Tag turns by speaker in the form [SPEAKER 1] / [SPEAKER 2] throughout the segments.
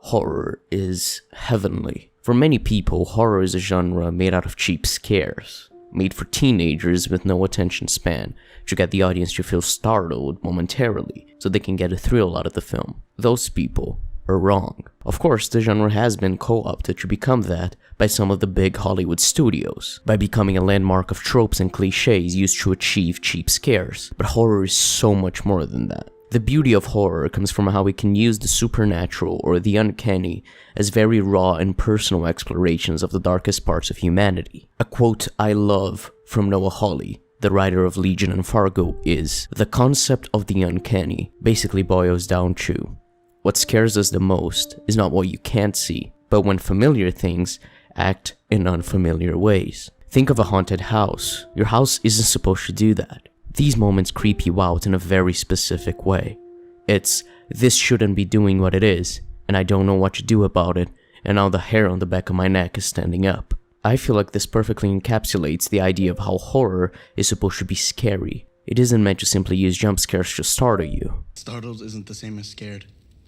[SPEAKER 1] horror is heavenly. For many people, horror is a genre made out of cheap scares, made for teenagers with no attention span, to get the audience to feel startled momentarily, so they can get a thrill out of the film. Those people are wrong. Of course, the genre has been co-opted to become that by some of the big Hollywood studios, by becoming a landmark of tropes and cliches used to achieve cheap scares, but horror is so much more than that. The beauty of horror comes from how we can use the supernatural or the uncanny as very raw and personal explorations of the darkest parts of humanity. A quote I love from Noah Hawley, the writer of Legion and Fargo, is, "The concept of the uncanny basically boils down to, what scares us the most is not what you can't see, but when familiar things act in unfamiliar ways. Think of a haunted house. Your house isn't supposed to do that. These moments creep you out in a very specific way. It's, this shouldn't be doing what it is, and I don't know what to do about it, and now the hair on the back of my neck is standing up." I feel like this perfectly encapsulates the idea of how horror is supposed to be scary. It isn't meant to simply use jump scares to startle you.
[SPEAKER 2] Startled isn't the same as scared.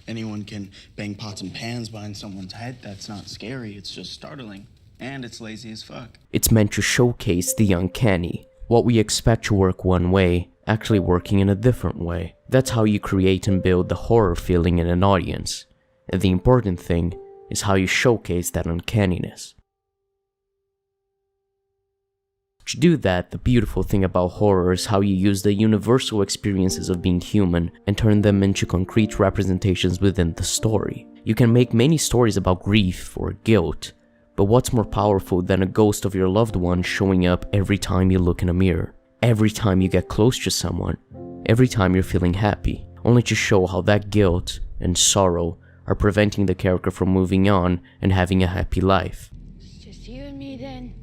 [SPEAKER 2] Anyone can bang pots and pans behind someone's head. That's not scary, it's just startling. And it's lazy as fuck.
[SPEAKER 1] It's meant to showcase the uncanny. What we expect to work one way, actually working in a different way. That's how you create and build the horror feeling in an audience. And the important thing is how you showcase that uncanniness. To do that, the beautiful thing about horror is how you use the universal experiences of being human and turn them into concrete representations within the story. You can make many stories about grief or guilt, but what's more powerful than a ghost of your loved one showing up every time you look in a mirror, every time you get close to someone, every time you're feeling happy, only to show how that guilt and sorrow are preventing the character from moving on and having a happy life.
[SPEAKER 3] It's just you and me then.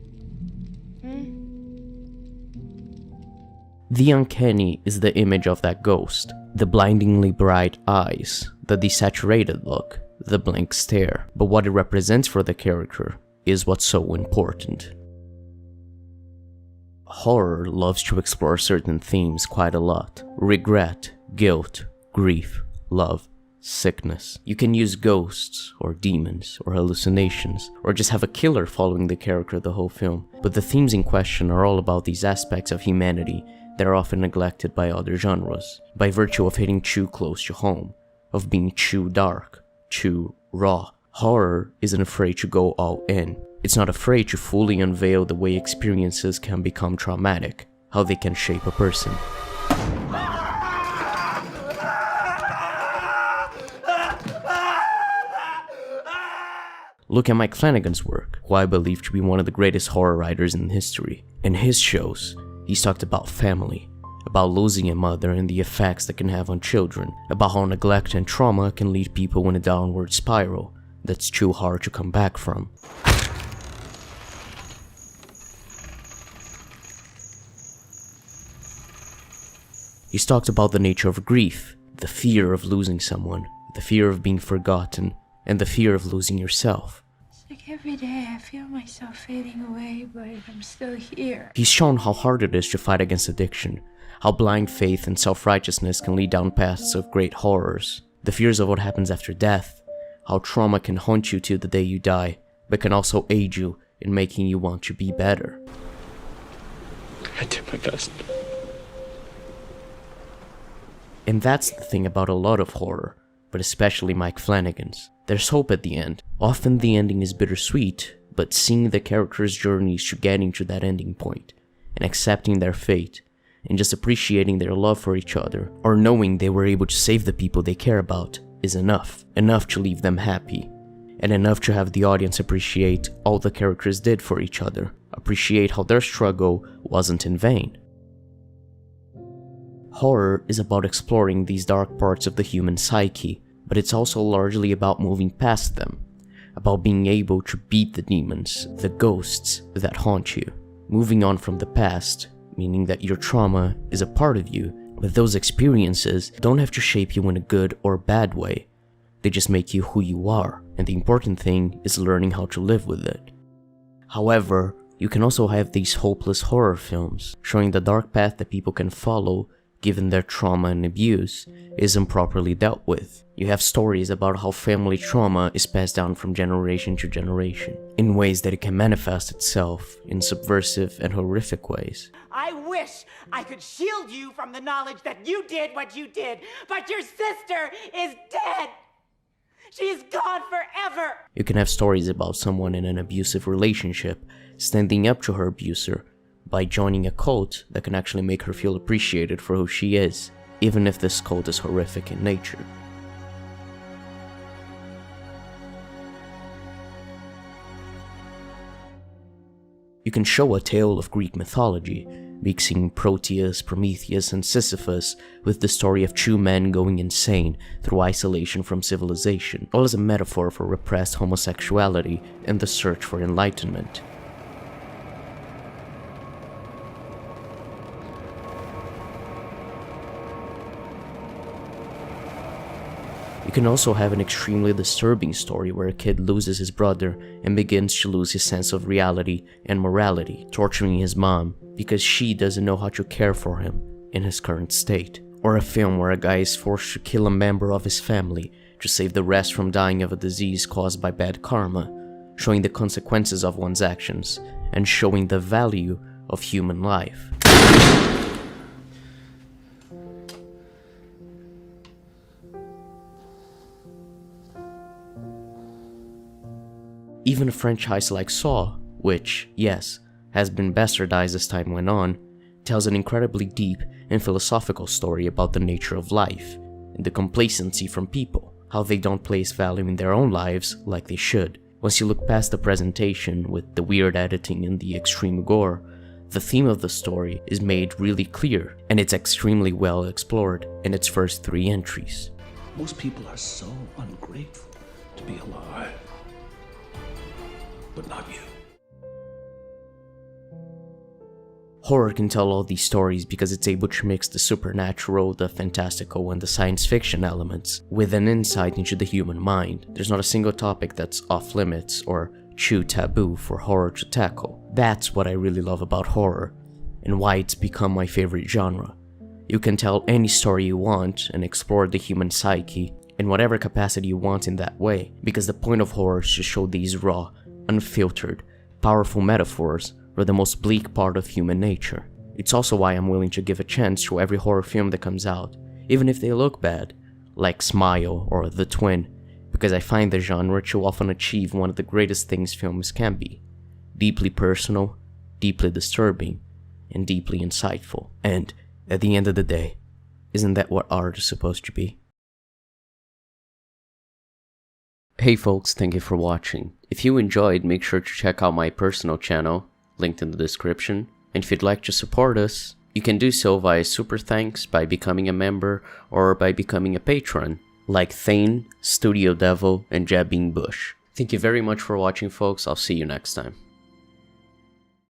[SPEAKER 1] The uncanny is the image of that ghost, the blindingly bright eyes, the desaturated look, the blank stare, but what it represents for the character is what's so important. Horror loves to explore certain themes quite a lot: regret, guilt, grief, love, sickness. You can use ghosts, or demons, or hallucinations, or just have a killer following the character the whole film, but the themes in question are all about these aspects of humanity that are often neglected by other genres, by virtue of hitting too close to home, of being too dark, too raw. Horror isn't afraid to go all in. It's not afraid to fully unveil the way experiences can become traumatic, how they can shape a person. Look at Mike Flanagan's work, who I believe to be one of the greatest horror writers in history. In his shows, he's talked about family, about losing a mother and the effects that can have on children, about how neglect and trauma can lead people in a downward spiral that's too hard to come back from. He's talked about the nature of grief, the fear of losing someone, the fear of being forgotten, and the fear of losing yourself.
[SPEAKER 3] It's like every day I feel myself fading away, but I'm still here.
[SPEAKER 1] He's shown how hard it is to fight against addiction, how blind faith and self-righteousness can lead down paths of great horrors, the fears of what happens after death, how trauma can haunt you till the day you die, but can also aid you in making you want to be better.
[SPEAKER 4] I did my best.
[SPEAKER 1] And that's the thing about a lot of horror, but especially Mike Flanagan's. There's hope at the end. Often the ending is bittersweet, but seeing the characters' journeys to getting to that ending point, and accepting their fate, and just appreciating their love for each other, or knowing they were able to save the people they care about, is enough. Enough to leave them happy, and enough to have the audience appreciate all the characters did for each other, appreciate how their struggle wasn't in vain. Horror is about exploring these dark parts of the human psyche, but it's also largely about moving past them, about being able to beat the demons, the ghosts that haunt you. Moving on from the past, meaning that your trauma is a part of you, but those experiences don't have to shape you in a good or bad way. They just make you who you are, and the important thing is learning how to live with it. However, you can also have these hopeless horror films, showing the dark path that people can follow given their trauma and abuse isn't properly dealt with. You have stories about how family trauma is passed down from generation to generation, in ways that it can manifest itself in subversive and horrific ways.
[SPEAKER 5] I wish I could shield you from the knowledge that you did what you did, but your sister is dead! She's gone forever!
[SPEAKER 1] You can have stories about someone in an abusive relationship standing up to her abuser by joining a cult that can actually make her feel appreciated for who she is, even if this cult is horrific in nature. You can show a tale of Greek mythology, mixing Proteus, Prometheus, and Sisyphus with the story of two men going insane through isolation from civilization, all as a metaphor for repressed homosexuality and the search for enlightenment. You can also have an extremely disturbing story where a kid loses his brother and begins to lose his sense of reality and morality, torturing his mom because she doesn't know how to care for him in his current state. Or a film where a guy is forced to kill a member of his family to save the rest from dying of a disease caused by bad karma, showing the consequences of one's actions and showing the value of human life. Even a franchise like Saw, which, yes, has been bastardized as time went on, tells an incredibly deep and philosophical story about the nature of life, and the complacency from people, how they don't place value in their own lives like they should. Once you look past the presentation with the weird editing and the extreme gore, the theme of the story is made really clear, and it's extremely well explored in its first 3 entries.
[SPEAKER 6] Most people are so ungrateful to be alive. But not you.
[SPEAKER 1] Horror can tell all these stories because it's able to mix the supernatural, the fantastical, and the science fiction elements with an insight into the human mind. There's not a single topic that's off limits or too taboo for horror to tackle. That's what I really love about horror, and why it's become my favorite genre. You can tell any story you want and explore the human psyche in whatever capacity you want in that way, because the point of horror is to show these raw, unfiltered, powerful metaphors for the most bleak part of human nature. It's also why I'm willing to give a chance to every horror film that comes out, even if they look bad, like Smile or The Twin, because I find the genre to often achieve one of the greatest things films can be: deeply personal, deeply disturbing, and deeply insightful. And, at the end of the day, isn't that what art is supposed to be? Hey folks, thank you for watching. If you enjoyed, make sure to check out my personal channel, linked in the description. And if you'd like to support us, you can do so via super thanks, by becoming a member, or by becoming a patron, like Thane, Studio Devil, and Jabin Bush. Thank you very much for watching folks, I'll see you next time.